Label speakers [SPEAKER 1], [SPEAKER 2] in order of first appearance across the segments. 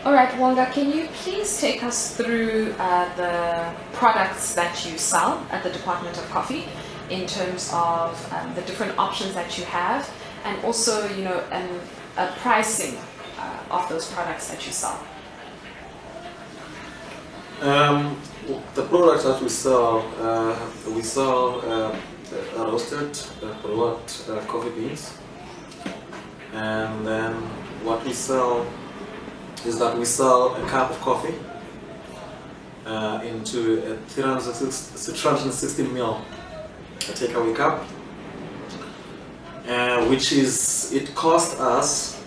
[SPEAKER 1] All right, Wanga, can you please take us through the products that you sell at the Department of Coffee in terms of the different options that you have, and also, you know, a pricing of those products that you sell?
[SPEAKER 2] The products that we sell roasted, brewed coffee beans, and then what we sell is that we sell a cup of coffee into a 360 ml takeaway cup, which is, it cost us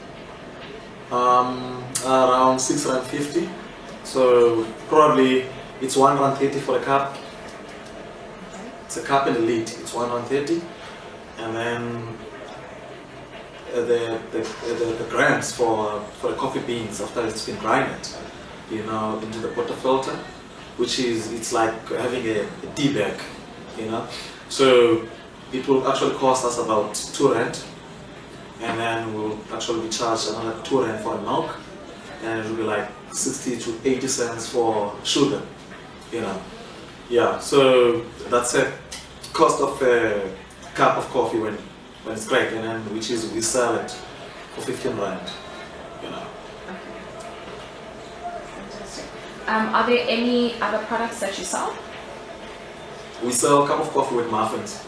[SPEAKER 2] around 650. So probably it's 130 for a cup. It's a cup and a lid. It's 130, and then the grams for the coffee beans after it's been grinded, you know, into the portafilter, which is, it's like having a tea bag, you know. So it will actually cost us about 2 rand, and then we'll actually be charged another 2 rand for the milk, and it will be like 60 to 80 cents for sugar, you know. Yeah, so that's a cost of a cup of coffee when it's great, and then which is, we sell it for 15 rand, you know.
[SPEAKER 1] Okay. Fantastic. Are there any other products that you sell?
[SPEAKER 2] We sell a cup of coffee with muffins.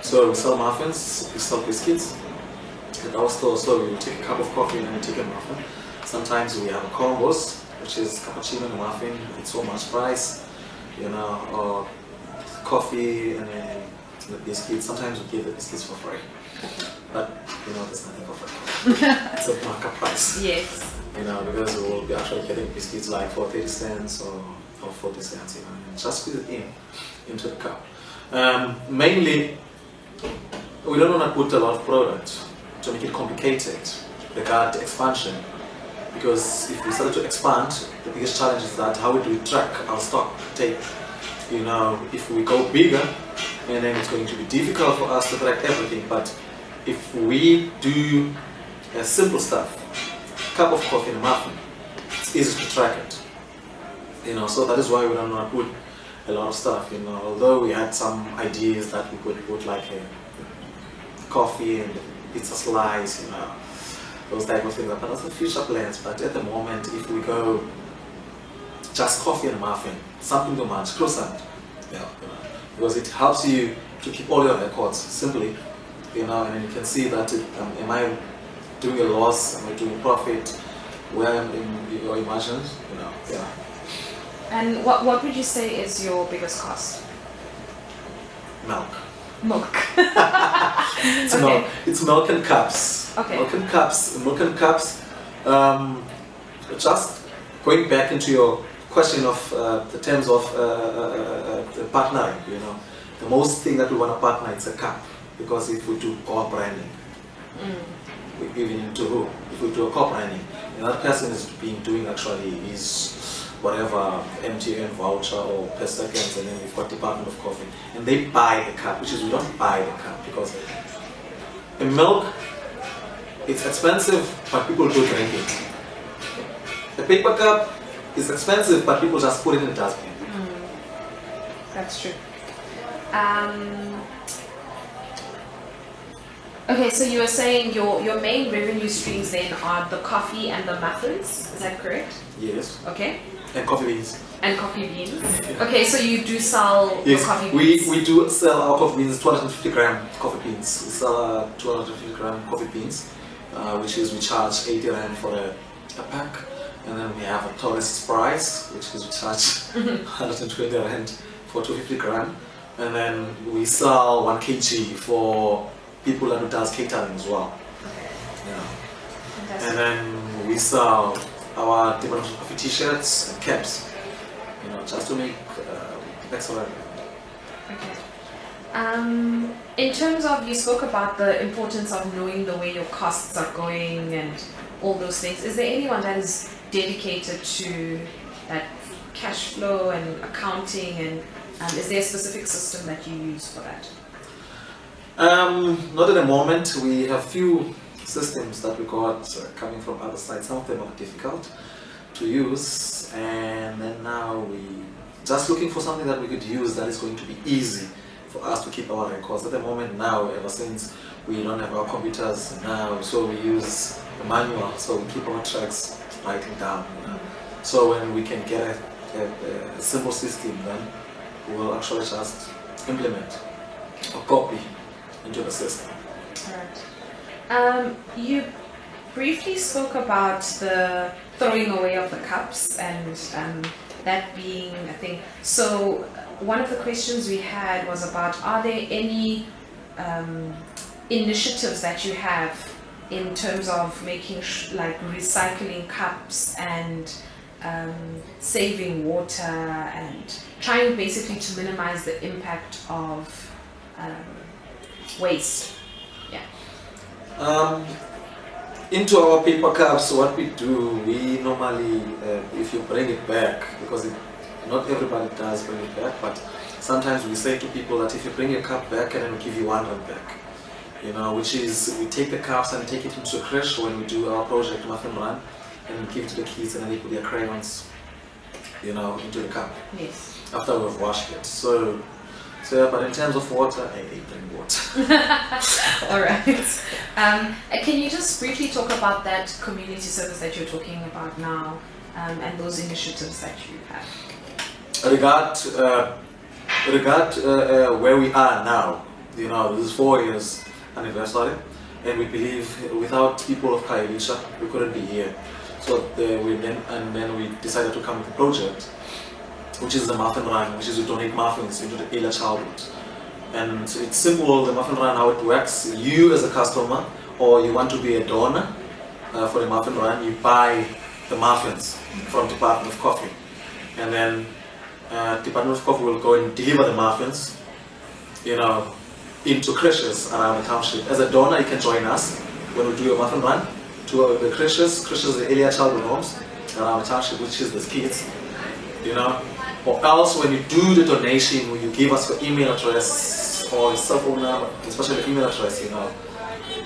[SPEAKER 2] So we sell muffins, we sell biscuits at our store. So we take a cup of coffee and we take a muffin. Sometimes we have a combos, which is cappuccino and a muffin. It's so much price, you know, or coffee and then the biscuits. Sometimes we give the biscuits for free. But you know, there's nothing for free. It's a markup price.
[SPEAKER 1] Yes.
[SPEAKER 2] You know, because we will be actually getting biscuits like for 30 cents or 40 cents, you know, and just squeeze it into the cup. Mainly, we don't want to put a lot of product to make it complicated regarding expansion. Because if we start to expand, the biggest challenge is that how do we track our stock take? You know, if we go bigger, and then it's going to be difficult for us to track everything. But if we do simple stuff, cup of coffee and a muffin, it's easy to track it. You know, so that is why we don't want to put a lot of stuff. You know, although we had some ideas that we could put like a coffee and pizza slice, you know, those type of things. But that's the future plans. But at the moment, if we go just coffee and a muffin, something too much, croissant, yeah, you know, because it helps you to keep all your records simply, you know, and you can see that am I doing a loss, am I doing a profit, where in your margins, you know, yeah.
[SPEAKER 1] And what would you say is your biggest cost?
[SPEAKER 2] Milk.
[SPEAKER 1] Milk.
[SPEAKER 2] It's,
[SPEAKER 1] okay.
[SPEAKER 2] milk. It's milk and cups.
[SPEAKER 1] Okay.
[SPEAKER 2] Milk and cups. Milk and cups. Just going back into your question of the terms of partnering, you know, the most thing that we want to partner is a cup, because if we do our branding, we give it into who? If we do a co-branding, and that person is doing actually is whatever MTN voucher or per seconds, and then we've got Department of Coffee, and they buy the cup, which is we don't buy the cup, because the milk, it's expensive, but people do drink it. The paper cup is expensive, but people just put it in the dustbin.
[SPEAKER 1] That's true. Okay, so you were saying your main revenue streams then are the coffee and the muffins, is that correct?
[SPEAKER 2] Yes.
[SPEAKER 1] Okay.
[SPEAKER 2] And coffee beans.
[SPEAKER 1] And coffee beans. Okay, so you do sell
[SPEAKER 2] yes,
[SPEAKER 1] your coffee beans?
[SPEAKER 2] We do sell our coffee beans, 250 gram coffee beans. We sell 250 gram coffee beans, which is we charge 80 rand for a pack. And then we have a tourist price, which is we charge 120 rand for 250 gram. And then we sell 1 kg for people that does catering as well. Yeah.
[SPEAKER 1] Fantastic.
[SPEAKER 2] And then we sell our different coffee t-shirts and caps, you know, just to make extra revenue.
[SPEAKER 1] Okay. In terms of, you spoke about the importance of knowing the way your costs are going and all those things. Is there anyone that is dedicated to that cash flow and accounting, and is there a specific system that you use for that?
[SPEAKER 2] Not at the moment. We have few systems that we got coming from other sides. Some of them are difficult, to use, and then now we just looking for something that we could use that is going to be easy for us to keep our records. At the moment now, ever since we don't have our computers now, so we use the manual, so we keep our tracks writing down. You know? So when we can get a simple system, then we will actually just implement or copy into the system.
[SPEAKER 1] Alright. You briefly spoke about the throwing away of the cups and that being a thing. So one of the questions we had was about, are there any initiatives that you have in terms of making like recycling cups and saving water and trying basically to minimize the impact of waste? Yeah.
[SPEAKER 2] Into our paper cups, what we do, we normally, if you bring it back, because not everybody does bring it back, but sometimes we say to people that if you bring your cup back, and then we give you 1 back. You know, which is we take the cups and take it into a creche when we do our project Muffin Run, and we give it to the kids, and then they put their crayons, you know, into the cup.
[SPEAKER 1] Yes.
[SPEAKER 2] After we've washed it. So yeah, but in terms of water, I drink water.
[SPEAKER 1] All right. Can you just briefly talk about that community service that you're talking about now, and those initiatives that you have?
[SPEAKER 2] Regard where we are now, you know, this is 4 years anniversary, and we believe without people of Khayelitsha, we couldn't be here. So then we decided to come with a project, which is the Muffin Run, which is to donate muffins into the early childhood. And it's simple, the Muffin Run, how it works. You as a customer, or you want to be a donor for the Muffin Run, you buy the muffins from Department of Coffee. And then Department of Coffee will go and deliver the muffins, you know, into creches around the township. As a donor, you can join us when we do a Muffin Run to the creches, the earlier childhood homes around the township, which is the kids, you know. Or else, when you do the donation, when you give us your email address or your cell phone number, especially the email address, you know,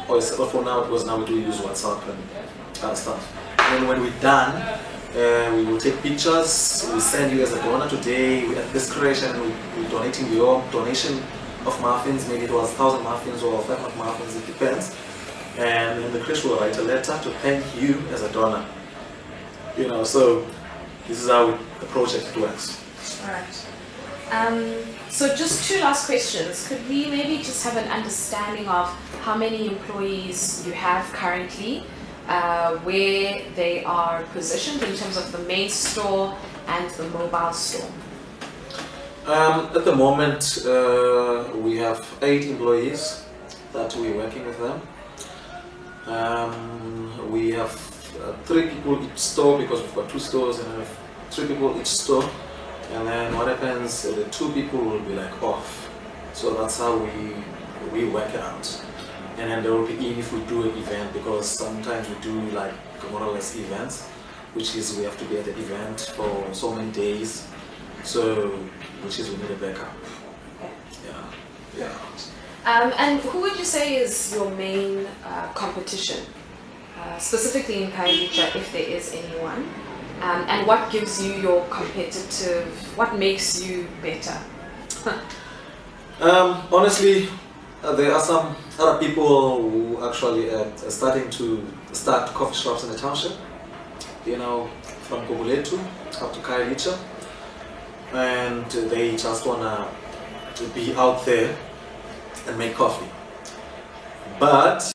[SPEAKER 2] or your cell phone number, because now we do use WhatsApp and other stuff. And then when we're done, we will take pictures. We send you as a donor today. We at this creation, we're donating your donation of muffins. Maybe it was 1,000 muffins or 500 muffins. It depends. And then the creche will write a letter to thank you as a donor. You know, so this is how the project works.
[SPEAKER 1] Alright. So just 2 last questions. Could we maybe just have an understanding of how many employees you have currently, where they are positioned in terms of the main store and the mobile store?
[SPEAKER 2] At the moment, we have 8 employees that we're working with them. We have 3 people each store, because we've got 2 stores, and we have 3 people each store. And then what happens, the 2 people will be like off. So that's how we work it out. And then there will be in if we do an event, because sometimes we do like more or less events, which is we have to be at the event for so many days. So, which is we need a backup. Yeah.
[SPEAKER 1] And who would you say is your main competition, specifically in Khayelitsha, if there is anyone? And what gives you your what makes you better?
[SPEAKER 2] Honestly, there are some other people who actually are starting to start coffee shops in the township, you know, from Gugulethu up to Khayelitsha, and they just want to be out there and make coffee. But